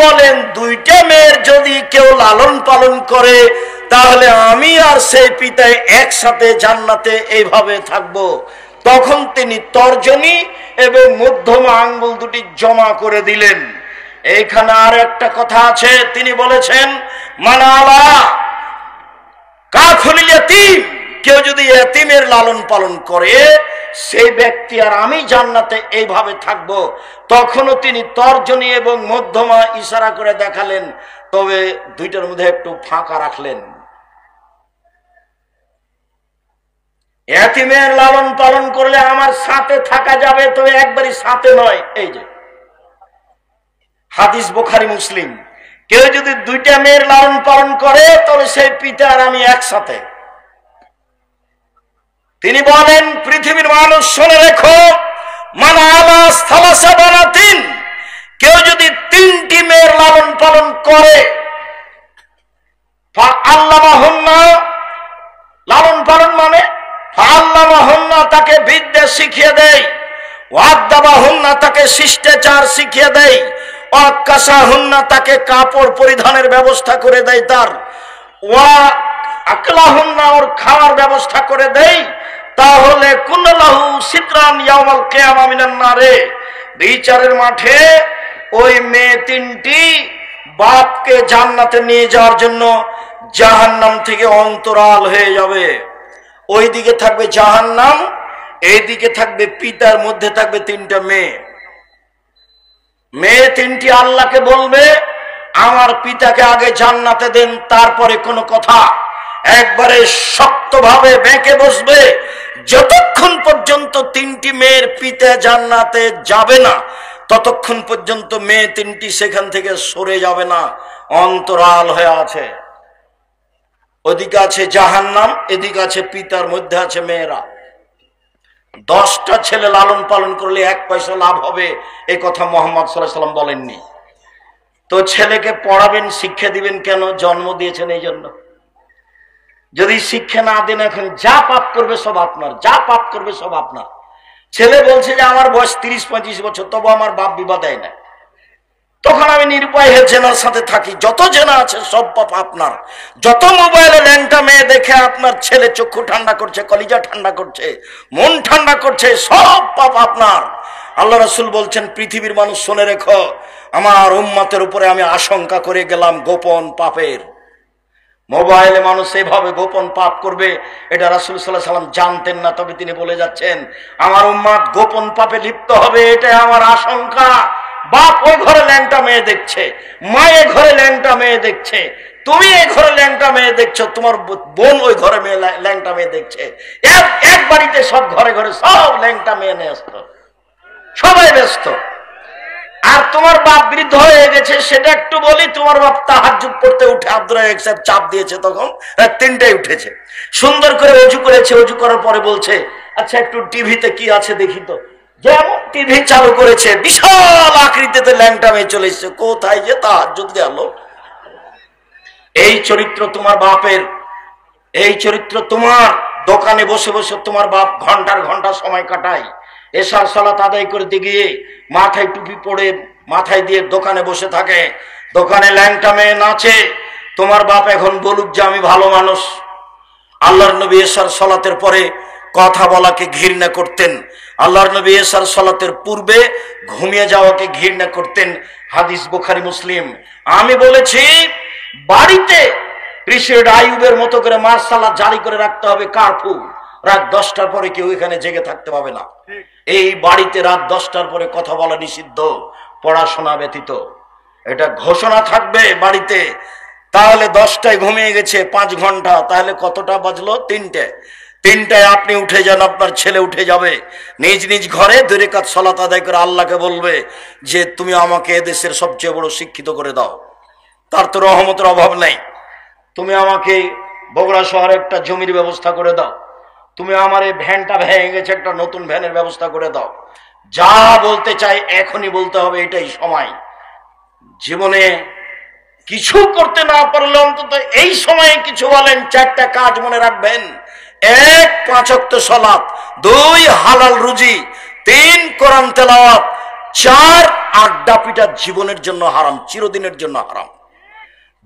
বলেন দুইটা মেয়ের যদি কেউ লালন পালন করে তাহলে আমি আর সেই পিতায় একসাথে জান্নাতে এইভাবে থাকবো। তখন তিনি তর্জনী এবং মধ্যমা আঙ্গুল দুটি জমা করে দিলেন। এইখানে আর একটা কথা আছে, তিনি বলেছেন মানালা কাফুল ইয়াতীম, কেউ যদি এতিমের লালন পালন করে সেই ব্যক্তি আর আমি জান্নাতে এইভাবে থাকবো। তখনও তিনি তর্জনী এবং মধ্যমা ইশারা করে দেখালেন, তবে দুইটার মধ্যে একটু ফাঁকা রাখলেন। এতিমের লালন পালন করলে আমার সাথে থাকা যাবে, তবে একবারই সাথে নয়। এই যে হাদিস বুখারী মুসলিম, কেউ যদি দুইটা মেয়ের লালন পালন করে তবে সেই পিতা আর আমি একসাথে। তিনি বলেন পৃথিবীর মানুষ শুনে রেখো, মানা আলা সালাসা বানাতিন, কেউ যদি তিনটি মেয়ের লালন পালন করে, ফাআল্লামাহুন্না, লালন পালন মানে ফাআল্লামাহুন্না তাকে বিদ্যা শিখিয়ে দেয়, ওয়াদ্দাবাহুন্না তাকে শিষ্টাচার শিখিয়ে দেয়, ওয়াকাসাহুন্না তাকে কাপড় পরিধানের ব্যবস্থা করে দেয়, তার ওয়া আকলাহুন্না ওর খাওয়ার ব্যবস্থা করে দেয়, তাহলে কুল্লাহু সিতরান ইয়াউমাল কিয়ামা মিনান নারে, বিচারের মাঠে ওই মেয়ে তিনটি বাপকে জান্নাতে নিয়ে যাওয়ার জন্য জাহান্নাম থেকে অন্তরাল হয়ে যাবে। ওইদিকে থাকবে জাহান্নাম, এইদিকে থাকবে পিতার, মধ্যে থাকবে তিনটা মেয়ে। মেয়ে তিনটি আল্লাহকে বলবে আমার পিতাকে আগে জান্নাতে দেন, তারপরে কোনো কথা। একবারে শক্তভাবে বেঁকে বসবে, যতক্ষণ পর্যন্ত তিনটি মেয়ের পিতা জান্নাতে যাবে না ততক্ষণ পর্যন্ত মেয়ে তিনটি সেখান থেকে সরে যাবে না, অন্তরাল হয়ে আছে। ওদিকে আছে জাহান্নাম, এদিকে আছে পিতার, মধ্যে আছে মেয়েরা। 10টা ছেলে লালন পালন করলে 1 পয়সা লাভ হবে, এই কথা মুহাম্মদ সাল্লাল্লাহু আলাইহি ওয়াসাল্লাম বলেননি। তো ছেলেকে পড়াবেন, শিক্ষা দিবেন কেন? জন্ম দিয়েছেন এই জন্য। যদি শিক্ষা না দেন, এখন যা পাপ করবে সব আপনার, যা পাপ করবে সব আপনার। ছেলে বলছে যে আমার বয়স 30-35 বছর, তবু আমার বাপ বিবাহ দেয় না, তখন আমি নিরুপায় হয়ে জেনার সাথে থাকি। যত জেনা আছে সব পাপ আপনার। যত মোবাইলে ল্যাংটা মেয়ে দেখে আপনার ছেলে চক্ষু ঠান্ডা করছে, কলিজা ঠান্ডা করছে, মন ঠান্ডা করছে, সব পাপ আপনার। আল্লাহ রাসূল বলছেন পৃথিবীর মানুষ শুনে রেখো, আমার উম্মতের উপরে আমি আশঙ্কা করে গেলাম গোপন পাপের। মোবাইলে মানুষ এভাবে গোপন পাপ করবে, এটা রাসূল সাল্লাল্লাহু আলাইহি ওয়াসাল্লাম জানতেন না, তবে তিনি বলে যাচ্ছেন আমার উম্মত গোপন পাপে লিপ্ত হবে, এটা আমার আশঙ্কা। বাপ ওই ঘরে ল্যাংটা মেয়ে দেখছে, মা এ ঘরে ল্যাংটা মেয়ে দেখছে, তুমি এই ঘরে ল্যাংটা মেয়ে দেখছো, তোমার বোন ওই ঘরে ল্যাংটা মেয়ে দেখছে, এক বাড়িতে সব ঘরে ঘরে সব ল্যাংটা মেয়ে ব্যস্ত, সবাই ব্যস্ত। আর তোমার বাপ বৃদ্ধ হয়ে গেছে, সেটা একটু বলি, তোমার বাপ তাহাজ্জুদ পড়তে উঠে আব্দুর রাজ্জাক সাহেব চাপ দিয়েছে, তখন রাত 3টায় উঠেছে, সুন্দর করে ওযু করেছে, ওযু করার পরে বলছে আচ্ছা একটু টিভিতে কি আছে দেখি তো। যেমন টিভি চালু করেছে, বিশাল আকৃতিতে ল্যাংটা মেয়ে চলে এসেছে, কোথায় যে তাহাজ্জুদ গেল। এই চরিত্র তোমার বাপের, এই চরিত্র তোমার। দোকানে বসে বসে তোমার বাপ ঘন্টার ঘন্টা সময় কাটায়, এশার সালাত আদায় করতে গিয়ে মাথায় টুপি পরে মাথায় দিয়ে দোকানে বসে থাকে, দোকানে ল্যাংটা মেয়ে নাচে। তোমার বাপ এখন বলুক যে আমি ভালো মানুষ। আল্লাহর নবী এশার সালাতের পরে কথা বলাকে ঘৃণা করতেন, আল্লাহর নবী এশার সালাতের পূর্বে ঘুমিয়ে যাওয়াকে ঘৃণা করতেন। হাদিস বুখারী মুসলিম। আমি বলেছি বাড়িতে প্রেসিডেন্ট আইয়ুবের মতো করে মার্শাল জারি করে রাখতে হবে, কারফিউ, রাত 10টার পরে কেউ এখানে জেগে থাকতে পাবে না। এই বাড়িতে রাত 10টার পরে কথা বলা নিষিদ্ধ, পড়াশোনা ব্যতীত, এটা ঘোষণা থাকবে বাড়িতে। তাহলে 10টায় ঘুমিয়ে গেছে 5 ঘন্টা, তাহলে কতটা বাজলো? 3টায় আপনি উঠে যান, আপনার ছেলে উঠে যাবে, নিজ নিজ ঘরে 2 রাকাত সালাত আদায় করে আল্লাহকে বলবে যে তুমি আমাকে এদেশের সবচেয়ে বড় শিক্ষিত করে দাও, তার তো রহমতের অভাব নাই। তুমি আমাকে বগুড়া শহরে একটা জমির ব্যবস্থা করে দাও, তুমি আমার এই ভ্যানটা ভেঙে গেছে, একটা নতুন ভ্যানের ব্যবস্থা করে দাও। যা বলতে চাই এখনই বলতে হবে, এটাই সময়। জীবনে কিছু করতে না পারলে অন্তত এই সময়ে কিছু বলেন। 4টা কাজ মনে রাখবেন: 1 5 ওয়াক্ত সালাত, 2 হালাল রুজি, 3 কোরআন তেলাওয়াত, চার, আড্ডা পিটা জীবনের জন্য হারাম, চিরদিনের জন্য হারাম।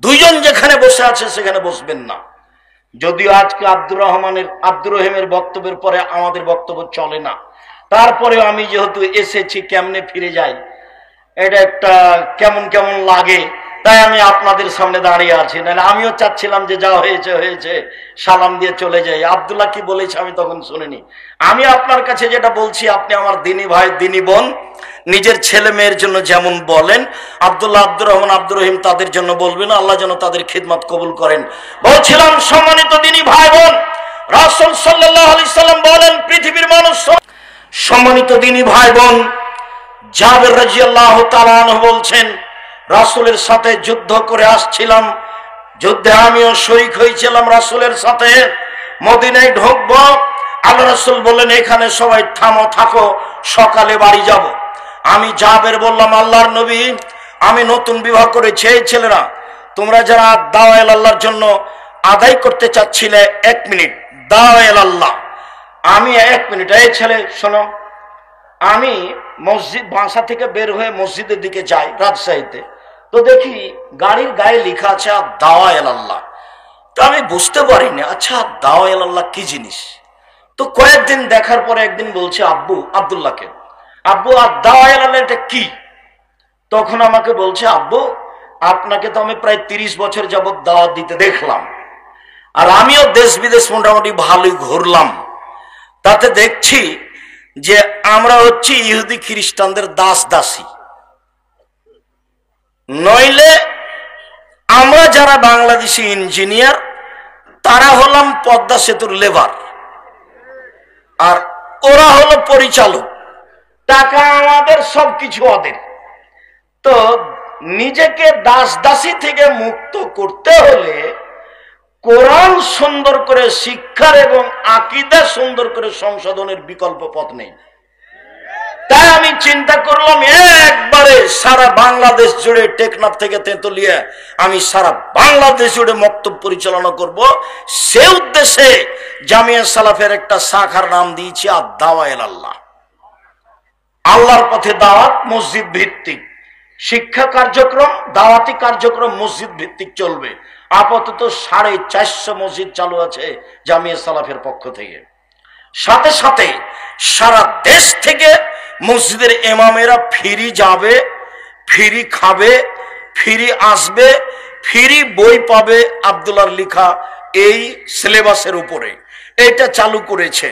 দুইজন যেখানে বসে আছে সেখানে বসবেন না। যদিও আজকে আব্দুর রহিমের বক্তব্যের পরে আমাদের বক্তব্য চলে না, তারপরেও আমি যেহেতু এসেছি, কেমনে ফিরে যাই এটা একটা কেমন কেমন লাগে, তাই আমি আপনাদের সামনে দাঁড়িয়ে আছি। নাহলে আমিও চাচ্ছিলাম যে যা হয়েছে হয়েছে, সালাম দিয়ে চলে যাই। আব্দুল্লাহ কি বলেছে আমি তখন শুনিনি। আমি আপনার কাছে যেটা বলছি, আপনি আমার দিনী ভাই দিনী বোন, নিজের ছেলে মেয়ের জন্য যেমন বলেন, আব্দুল্লাহ, আব্দুর রহমান, আব্দুর রহিম তাদের জন্য বলবেন, আল্লাহ যেন তাদের খিদমত কবুল করেন। বলছিলাম সম্মানিত দিনী ভাই বোন, রাসূল সাল্লাল্লাহু আলাইহি সাল্লাম বলেন, পৃথিবীর মানুষ, সম্মানিত দিনী ভাই বোন, জাবের রাদিয়াল্লাহু তাআলা আনহু বলছেন, রাসূলের সাথে যুদ্ধ করে আসছিলাম, যুদ্ধে আমিও শরীক হয়েছিলাম রাসূলের সাথে। মদিনায় ঢুকবো, আল্লাহ রাসূল বললেন, এখানে সবাই থামো, থাকো, সকালে বাড়ি যাব। আমি জাবের বললাম, আল্লাহর নবী, আমি নতুন বিবাহ করেছি, এই ছেলেরা তোমরা যারা দাওয়াত আল্লাহর জন্য আদায় করতে চাচ্ছিলে, 1 মিনিট দাওয়াত আল্লাহ, আমি 1 মিনিট, এই ছেলে শোনো, আমি মসজিদ বাসা থেকে বের হয়ে মসজিদের দিকে যাই রাজশাহীতে, তো দেখি গাড়ির গায়ে লেখা আছে দাওয়াত আল্লাহ। তো আমি বুঝতে পারিনি, আচ্ছা দাওয়াত আল্লাহ কি জিনিস। তো কয়েকদিন দেখার পরে একদিন বলছে আব্বু, আব্দুল্লাহকে, আব্বু আর দাওয়াত আল্লাহ এটা কি? তখন আমাকে বলছে, আব্বু আপনাকে তো আমি প্রায় 30 বছর যাবত দাওয়াত দিতে দেখলাম, আর আমিও দেশ বিদেশ মোটামুটি ভালোই ঘুরলাম, তাতে দেখছি যে আমরা হচ্ছি ইহুদি খ্রিস্টানদের দাস দাসী, নইলে আমরা যারা বাংলাদেশি ইঞ্জিনিয়ার তারা হলাম পদ্মা সেতুর লেবার, আর ওরা হলো পরিচালক, টাকা আমাদের, সবকিছু ওদের। তো নিজেকে দাস দাসী থেকে মুক্ত করতে হলে কোরআন সুন্দর করে শিক্ষার এবং আকীদা সুন্দর করে সংশোধনের বিকল্প পথ নেই। তাই আমি চিন্তা করলাম, একবারে সারা বাংলাদেশ জুড়ে, টেকনাফ থেকে তেঁতুলিয়া, আমি সারা বাংলাদেশ জুড়ে মক্তব পরিচালনা করব। সে উদ্দেশ্যে জামিয়া সালাফের একটা শাখার নাম দিয়েছি দাওয়াত আল্লাহ। আল্লাহর পথে দাওয়াত, মসজিদ ভিত্তিক শিক্ষা কার্যক্রম, দাওয়াতি কার্যক্রম মসজিদ ভিত্তিক চলবে। আপাতত 450 মসজিদ চালু আছে জামিয়া সালাফের পক্ষ থেকে। সাথে সাথে সারা দেশ থেকে মসজিদের ইমামেরা ফ্রি যাবে, ফ্রি খাবে, ফ্রি আসবে, ফ্রি বই পাবে আব্দুল্লাহর লেখা এই সিলেবাসের উপরে। এটা চালু করেছে।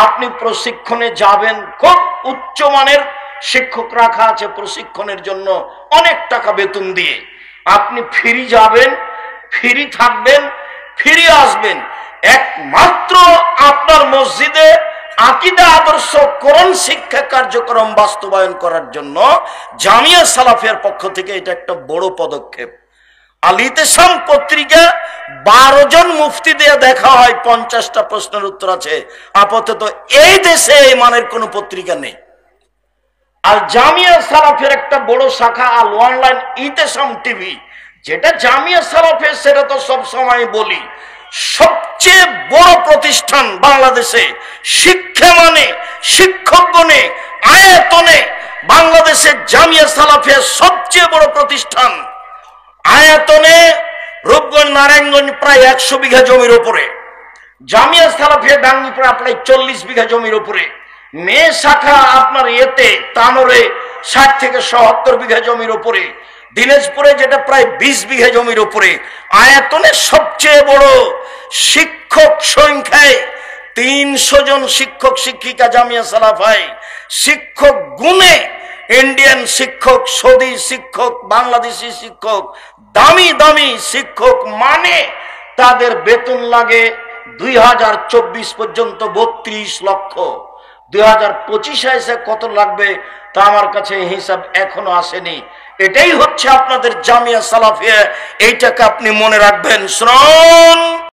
আপনি প্রশিক্ষণে যাবেন, খুব উচ্চমানের শিক্ষক রাখা আছে প্রশিক্ষণের জন্য, অনেক টাকা বেতন দিয়ে। আপনি ফ্রি যাবেন, ফ্রি থাকবেন, ফ্রি আসবেন। একমাত্র আপনার মসজিদে আকীদা, আদর্শ, কোরআন শিক্ষা কার্যক্রম বাস্তবায়ন করার জন্য জামিয়া সালাফিয়ার পক্ষ থেকে এটা একটা বড় পদক্ষেপ। আল ইতিসাম পত্রিকা 12 জন মুফতি দিয়ে দেখা হয়, 50টা প্রশ্নের উত্তর আছে। আপাতত এই দেশে এই মানের কোনো পত্রিকা নেই। আর জামিয়া সালাফের একটা বড় শাখা আল অনলাইন ইতিসাম টিভি, যেটা জামিয়া সালাফের, সেটা তো সব সময় বলি সবচেয়ে বড় প্রতিষ্ঠান বাংলাদেশে। শিক্ষা মানে, শিক্ষক গণে, আয়তনে বাংলাদেশে জামিয়া সালাফের সবচেয়ে বড় প্রতিষ্ঠান। আয়তনে রূপগঞ্জ, নারায়ণগঞ্জ প্রায় 100 বিঘা জমির উপরে, জামিয়া সালাফিয়া ডাঙ্গিপাড়া প্রায় 40 বিঘা জমির উপরে, মেয়ে শাখা আপনার এতে তানোরে 60 থেকে 70 বিঘা জমির উপরে, দিনাজপুরে যেটা প্রায় 20 বিঘা জমির উপরে। আয়তনে সবচেয়ে বড়, শিক্ষক সংখ্যায় 300 জন শিক্ষক শিক্ষিকা জামিয়া সালাফায়। শিক্ষক গুণে ইন্ডিয়ান শিক্ষক, সৌদি শিক্ষক, বাংলাদেশি শিক্ষক, দামি দামি শিক্ষক, মানে তাদের বেতন লাগে 2024 পর্যন্ত 32 লক্ষ। 2025 এসে কত লাগবে তা আমার কাছে হিসাব এখনো আসেনি। এটাই হচ্ছে আপনাদের জামিয়া সালাফিয়া। এইটাকে আপনি মনে রাখবেন। শুনুন।